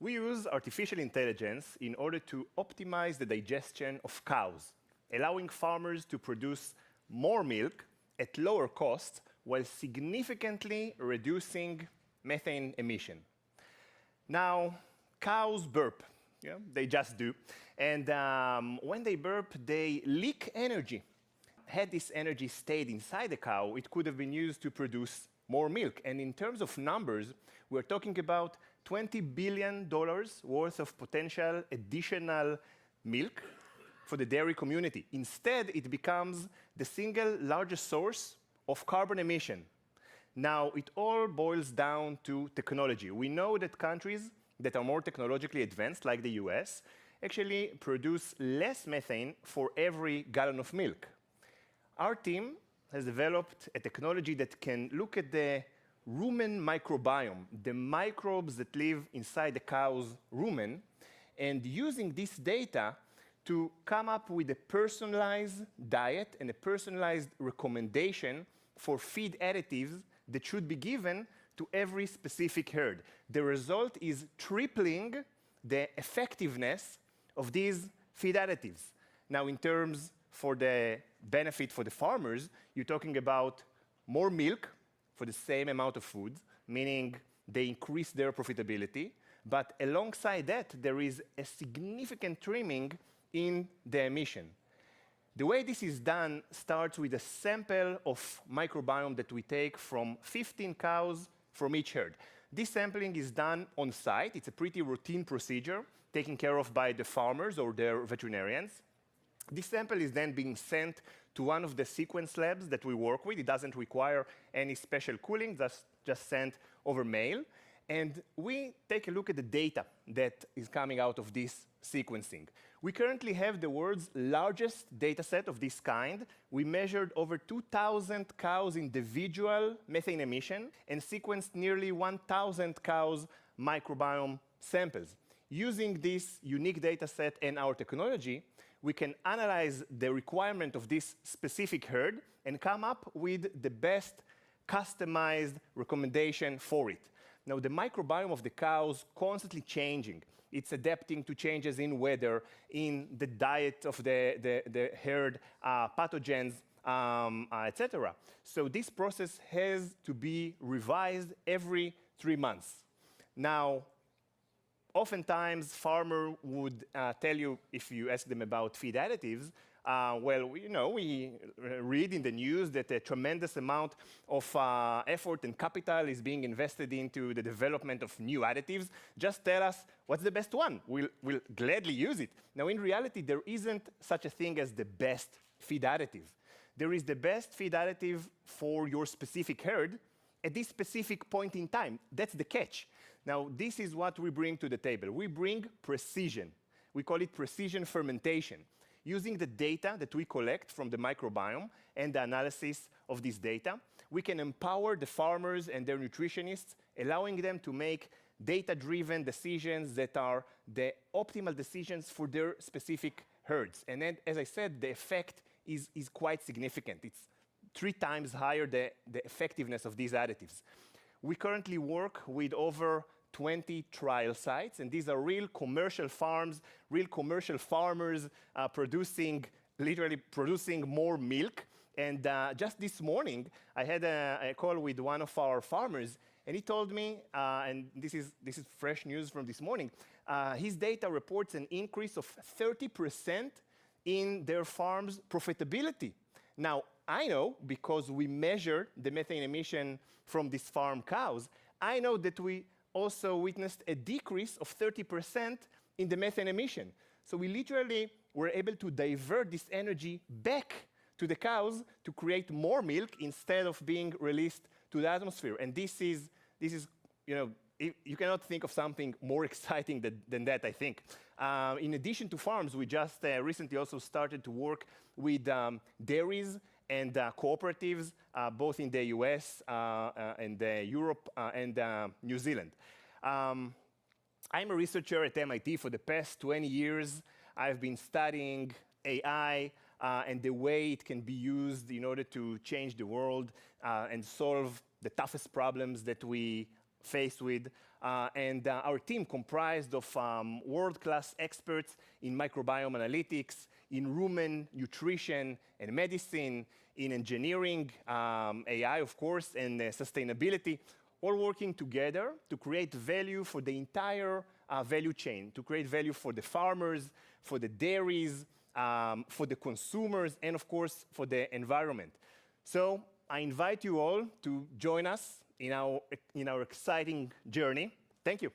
We use artificial intelligence in order to optimize the digestion of cows, allowing farmers to produce more milk at lower cost while significantly reducing methane emission. Now, cows burp. Yeah, they just do. And when they burp, they leak energy. Had this energy stayed inside the cow, it could have been used to produce more milk. And in terms of numbers, we're talking about $20 billion worth of potential additional milk for the dairy community. Instead, it becomes the single largest source of carbon emission. Now, it all boils down to technology. We know that countries that are more technologically advanced, like the US, actually produce less methane for every gallon of milk. Our team has developed a technology that can look at the rumen microbiome, the microbes that live inside the cow's rumen, and using this data to come up with a personalized diet and a personalized recommendation for feed additives that should be given to every specific herd. The result is tripling the effectiveness of these feed additives. Now, in terms for the benefit for the farmers, you're talking about more milk for the same amount of food, meaning they increase their profitability, but alongside that, there is a significant trimming in the emission. The way this is done starts with a sample of microbiome that we take from 15 cows from each herd. This sampling is done on site. It's a pretty routine procedure taken care of by the farmers or their veterinarians. This sample is then being sent to one of the sequence labs that we work with. It doesn't require any special cooling, just sent over mail. And we take a look at the data that is coming out of this sequencing. We currently have the world's largest data set of this kind. We measured over 2,000 cows' individual methane emission and sequenced nearly 1,000 cows' microbiome samples. Using this unique data set and our technology, we can analyze the requirement of this specific herd and come up with the best customized recommendation for it. Now, the microbiome of the cows constantly changing. It's adapting to changes in weather, in the diet of the herd, pathogens, etc. So this process has to be revised every 3 months. Now, oftentimes, farmer would tell you, if you ask them about feed additives, well, we read in the news that a tremendous amount of effort and capital is being invested into the development of new additives. Just tell us what's the best one. We'll gladly use it. Now, in reality, there isn't such a thing as the best feed additive. There is the best feed additive for your specific herd at this specific point in time. That's the catch. Now, this is what we bring to the table. We bring precision. We call it precision fermentation. Using the data that we collect from the microbiome and the analysis of this data, we can empower the farmers and their nutritionists, allowing them to make data-driven decisions that are the optimal decisions for their specific herds. And then, as I said, the effect is quite significant. It's 3 times higher the effectiveness of these additives. We currently work with over 20 trial sites, and these are real commercial farms, real commercial farmers literally producing more milk. And just this morning, I had a call with one of our farmers, and he told me, and this is fresh news from this morning, his data reports an increase of 30% in their farm's profitability. Now, I know, because we measure the methane emission from these farm cows, I know that we also witnessed a decrease of 30% in the methane emission. So we literally were able to divert this energy back to the cows to create more milk instead of being released to the atmosphere. And this is you cannot think of something more exciting than that, I think. In addition to farms, we just recently also started to work with dairies and cooperatives, both in the US and Europe and New Zealand. I'm a researcher at MIT. For the past 20 years, I've been studying AI and the way it can be used in order to change the world and solve the toughest problems that we faced with. And our team comprised of world-class experts in microbiome analytics, in rumen nutrition and medicine, in engineering, AI, of course, and sustainability, all working together to create value for the entire value chain, to create value for the farmers, for the dairies, for the consumers, and of course, for the environment. So I invite you all to join us in our exciting journey. Thank you.